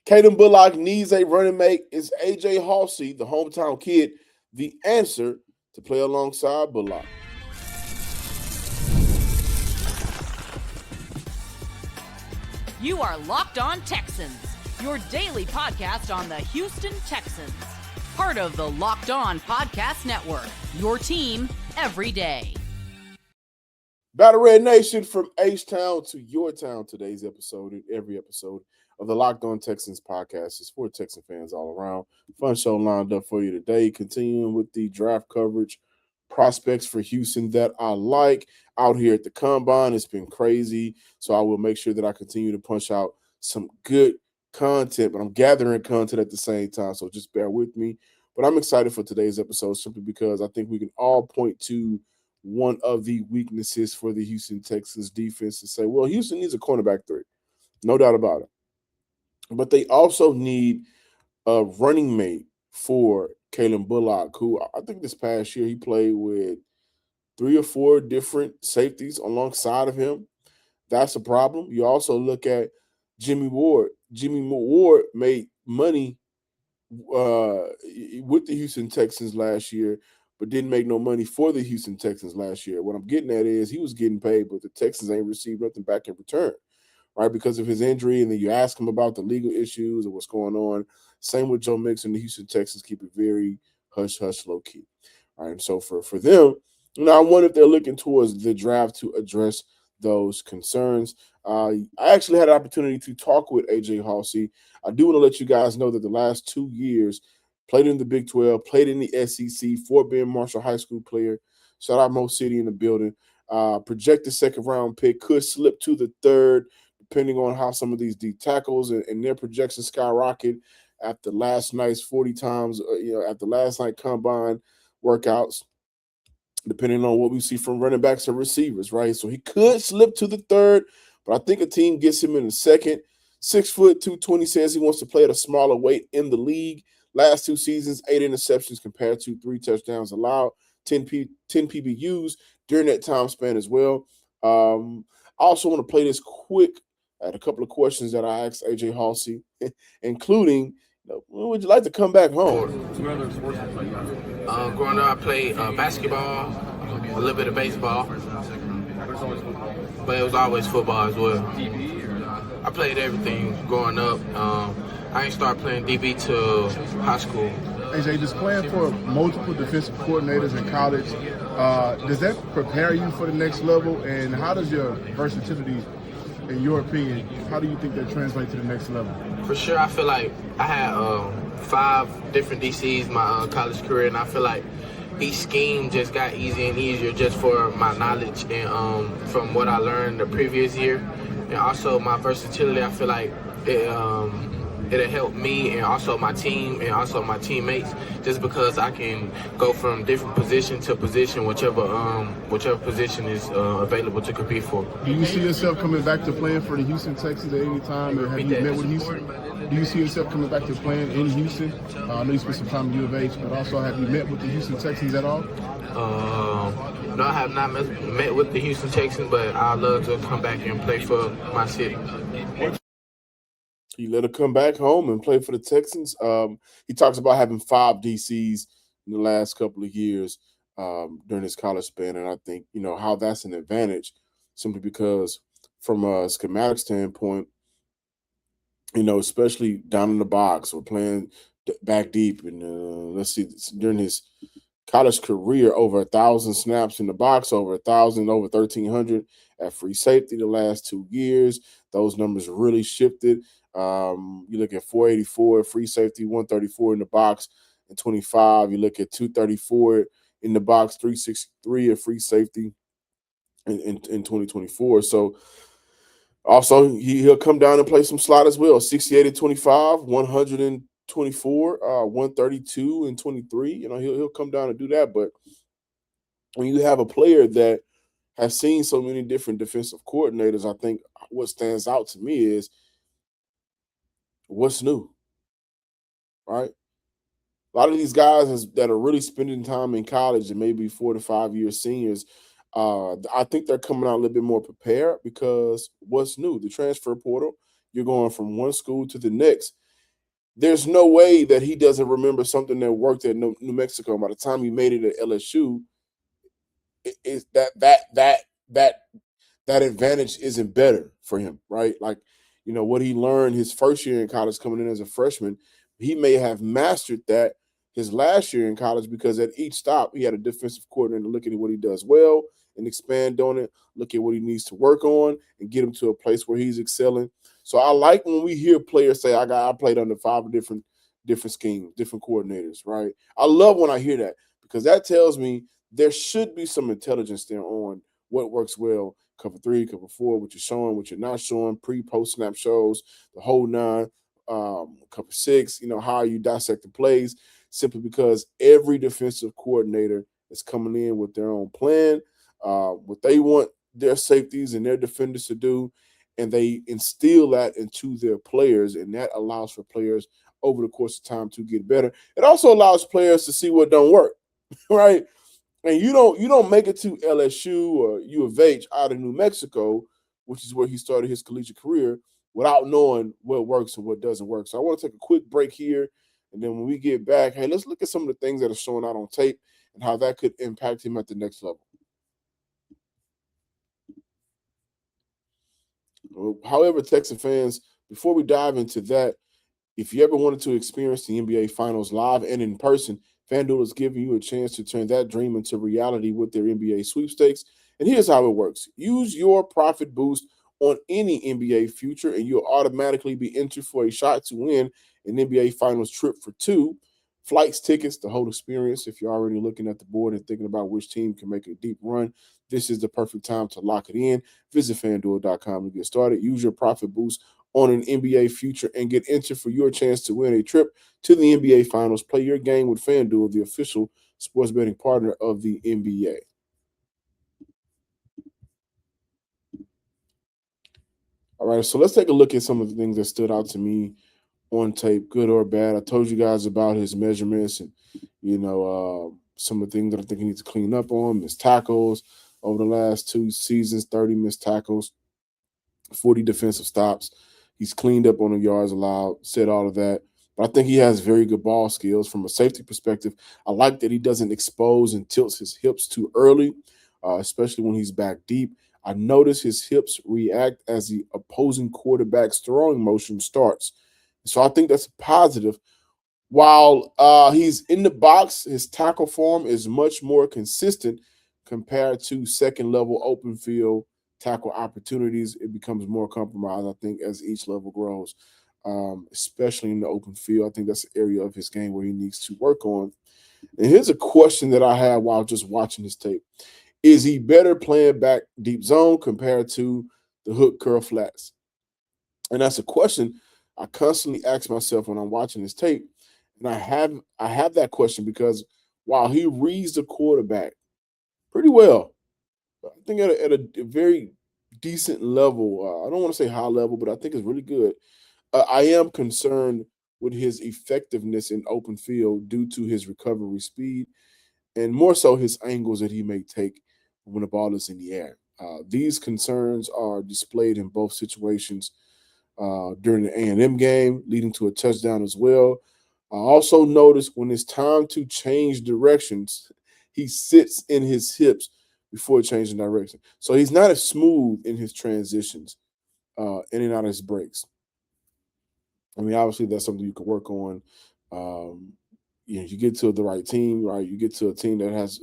Calen Bullock needs a running mate. Is AJ Haulcy, the hometown kid, the answer to play alongside Bullock? You are Locked On Texans, your daily podcast on the Houston Texans. Part of the Locked On Podcast Network, your team every day. Battle Red Nation, from H-Town to your town. Today's episode and every episode of the Locked On Texans podcast is for Texan fans all around. Fun show lined up for you today. Continuing with the draft coverage, prospects for Houston that I like out here at the Combine. It's been crazy, so I will make sure that I continue to punch out some good content, but I'm gathering content at the same time, so just bear with me. But I'm excited for today's episode simply because I think we can all point to one of the weaknesses for the Houston Texans defense and say, well, Houston needs a cornerback three. No doubt about it. But they also need a running mate for Calen Bullock, who I think this past year he played with 3 or 4 different safeties alongside of him. That's a problem. You also look at Jimmy Ward. Jimmy Ward made money with the Houston Texans last year, but didn't make no money for the Houston Texans last year. What I'm getting at is he was getting paid, but the Texans ain't received nothing back in return, right, because of his injury. And then you ask him about the legal issues and what's going on. Same with Joe Mixon. The Houston Texans keep it very hush-hush, low-key. All right, and so for them, I wonder if they're looking towards the draft to address those concerns. I actually had an opportunity to talk with AJ Haulcy. I do want to let you guys know that the last 2 years, played in the Big 12, played in the SEC, Fort Bend Marshall High School player. Shout out Mo City in the building. Projected second-round pick, could slip to the third, depending on how some of these D tackles and their projections skyrocket after last night's 40 times, after last night combine workouts, depending on what we see from running backs and receivers, right? So he could slip to the third, but I think a team gets him in the second. 6 foot, 220, says he wants to play at a smaller weight in the league. Last 2 seasons, 8 interceptions compared to 3 touchdowns allowed, 10 PBUs during that time span as well. I also want to play this quick. I had a couple of questions that I asked AJ Haulcy, including, when would you like to come back home? Growing up, I played basketball, a little bit of baseball, but it was always football as well. I played everything growing up. I didn't start playing DB till high school. AJ, just playing for multiple defensive coordinators in college, does that prepare you for the next level? And how does your versatility, in your opinion, how do you think that translates to the next level? For sure, I feel like I had 5 different DCs my college career, and I feel like each scheme just got easier and easier just for my knowledge and from what I learned the previous year. And also my versatility, I feel like it'll help me and also my team and also my teammates, just because I can go from different position to position, whichever position is available to compete for. Do you see yourself coming back to playing for the Houston Texans at any time? Or have you met with Houston? Do you see yourself coming back to playing in Houston? I know you spent some time at U of H, but also have you met with the Houston Texans at all? No, I have not met with the Houston Texans, but I'd love to come back and play for my city. He let her come back home and play for the Texans. He talks about having 5 DCs in the last couple of years during his college span, and I think, how that's an advantage simply because from a schematic standpoint, especially down in the box or playing back deep. And let's see, during his college career, over 1,000 snaps in the box, over 1,000, over 1,300 at free safety the last 2 years. Those numbers really shifted. You look at 484 at free safety, 134 in the box in 25. You look at 234 in the box, 363 at free safety in 2024. So also he'll come down and play some slot as well. 68 at 25, 124, 132 and 23. He'll come down and do that. But when you have a player that has seen so many different defensive coordinators, I think what stands out to me is what's new, right? A lot of these guys that are really spending time in college and maybe 4 to 5 year seniors, I think they're coming out a little bit more prepared because what's new? The transfer portal, you're going from one school to the next. there's no way that he doesn't remember something that worked at New Mexico. By the time he made it at LSU, is that advantage isn't better for him, right? Like, what he learned his first year in college coming in as a freshman, he may have mastered that his last year in college because at each stop he had a defensive coordinator look at what he does well and expand on it, look at what he needs to work on, and get him to a place where he's excelling. So I like when we hear players say, I played under 5 different schemes, different coordinators, right? I love when I hear that because that tells me there should be some intelligence there on what works well, cover 3, cover 4, what you're showing, what you're not showing, post snap shows, the whole 9, cover 6, how are you dissecting plays, simply because every defensive coordinator is coming in with their own plan, what they want their safeties and their defenders to do, and they instill that into their players, and that allows for players over the course of time to get better. It also allows players to see what don't work, right? And you don't make it to LSU or U of H out of New Mexico, which is where he started his collegiate career, without knowing what works and what doesn't work. So I want to take a quick break here, and then when we get back, hey, let's look at some of the things that are showing out on tape and how that could impact him at the next level. However, Texan fans, before we dive into that, if you ever wanted to experience the NBA Finals live and in person, FanDuel is giving you a chance to turn that dream into reality with their NBA sweepstakes. And here's how it works. Use your profit boost on any NBA future, and you'll automatically be entered for a shot to win an NBA Finals trip for 2, flights, tickets, the whole experience. If you're already looking at the board and thinking about which team can make a deep run, this is the perfect time to lock it in. Visit FanDuel.com to get started. Use your profit boost on an NBA future and get entered for your chance to win a trip to the NBA Finals. Play your game with FanDuel, the official sports betting partner of the NBA. All right, so let's take a look at some of the things that stood out to me on tape, good or bad. I told you guys about his measurements and, some of the things that I think he needs to clean up on. Missed tackles over the last 2 seasons, 30 missed tackles, 40 defensive stops. He's cleaned up on the yards allowed, said all of that. But I think he has very good ball skills from a safety perspective. I like that he doesn't expose and tilts his hips too early, especially when he's back deep. I notice his hips react as the opposing quarterback's throwing motion starts. So I think that's a positive. While he's in the box, his tackle form is much more consistent compared to second level open field tackle opportunities. It becomes more compromised, I think, as each level grows, especially in the open field. I think that's an area of his game where he needs to work on. And here's a question that I had while just watching his tape. Is he better playing back deep zone compared to the hook curl flats? And that's a question I constantly ask myself when I'm watching his tape. And I have that question because while he reads the quarterback pretty well, I think at a very decent level, I don't want to say high level, but I think it's really good. I am concerned with his effectiveness in open field due to his recovery speed and more so his angles that he may take when the ball is in the air. These concerns are displayed in both situations during the A&M game, leading to a touchdown as well. I also noticed when it's time to change directions, he sits in his hips before changing direction. So he's not as smooth in his transitions, in and out of his breaks. I mean, obviously that's something you can work on. Um, you get to the right team, right? You get to a team that has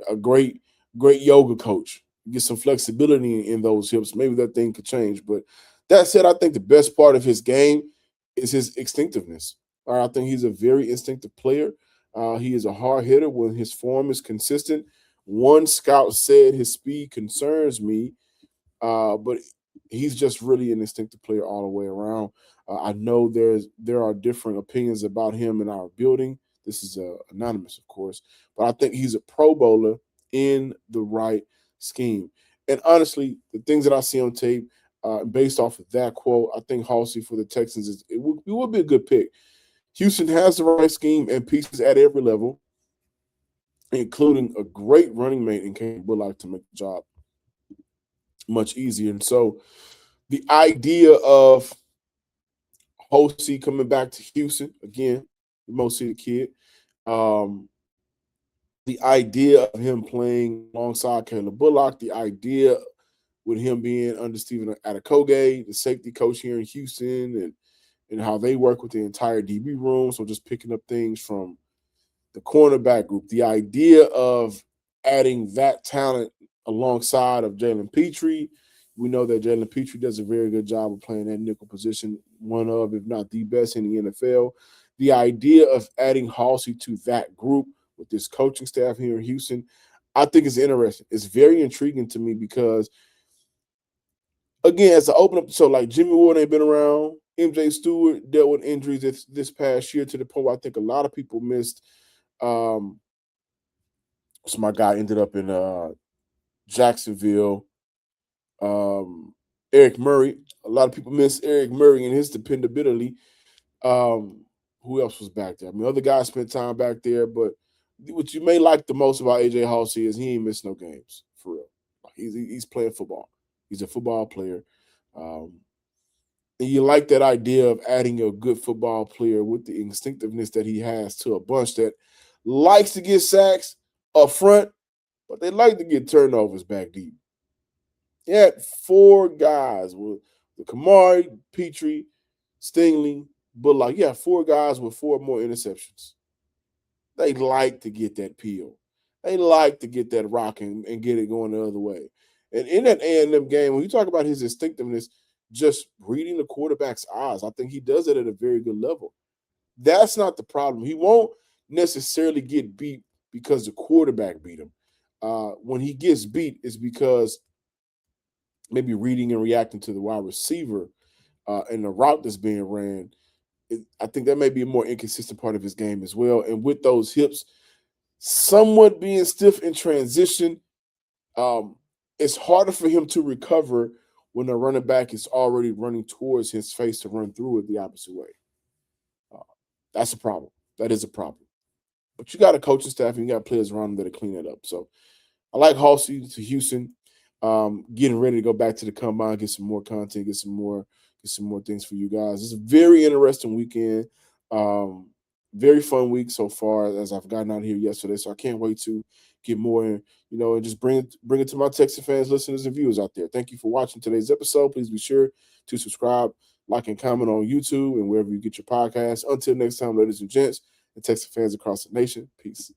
a great yoga coach. You get some flexibility in those hips. Maybe that thing could change. But that said, I think the best part of his game is his instinctiveness. I think he's a very instinctive player. He is a hard hitter when his form is consistent. One scout said his speed concerns me, but he's just really an instinctive player all the way around. I know there are different opinions about him in our building. This is anonymous, of course, but I think he's a Pro Bowler in the right scheme. And honestly, the things that I see on tape, based off of that quote, I think Haulcy for the Texans it would be a good pick. Houston has the right scheme and pieces at every level, including a great running mate in Calen Bullock to make the job much easier. And so the idea of Haulcy coming back to Houston again, the most seated kid. The idea of him playing alongside Calen Bullock, the idea with him being under Stephen Adekoge, the safety coach here in Houston, and how they work with the entire DB room. So just picking up things from the cornerback group, the idea of adding that talent alongside of Jalen Petrie. We know that Jalen Petrie does a very good job of playing that nickel position, one of, if not the best in the NFL. The idea of adding Haulcy to that group with this coaching staff here in Houston, I think is interesting. It's very intriguing to me because, again, as an open up, so like Jimmy Ward ain't been around. MJ Stewart dealt with injuries this past year to the point where I think a lot of people missed. So my guy ended up in Jacksonville. Eric Murray. A lot of people miss Eric Murray and his dependability. Who else was back there? I mean, other guys spent time back there, but what you may like the most about AJ Haulcy is he ain't missed no games, for real. He's playing football. He's a football player. And you like that idea of adding a good football player with the instinctiveness that he has to a bunch that likes to get sacks up front, but they like to get turnovers back deep. He had 4 guys with the Kamari, Petrie, Stingley, Bullock. You have 4 guys with 4 more interceptions. They like to get that peel. They like to get that rock and get it going the other way. And in that A&M game, when you talk about his instinctiveness, just reading the quarterback's eyes, I think he does it at a very good level. That's not the problem. He won't necessarily get beat because the quarterback beat him. When he gets beat, it's because maybe reading and reacting to the wide receiver and the route that's being ran. I think that may be a more inconsistent part of his game as well. And with those hips somewhat being stiff in transition, it's harder for him to recover when the running back is already running towards his face to run through it the opposite way. That's a problem. That is a problem. But you got a coaching staff and you got players around him that'll clean that up. So I like Haulcy to Houston. Getting ready to go back to the combine, get some more content, get some more things for you guys. It's a very interesting weekend. Very fun week so far as I've gotten out here yesterday. So I can't wait to get more, and just bring it to my Texas fans, listeners, and viewers out there. Thank you for watching today's episode. Please be sure to subscribe, like, and comment on YouTube and wherever you get your podcasts. Until next time, ladies and gents, and Texas fans across the nation, peace.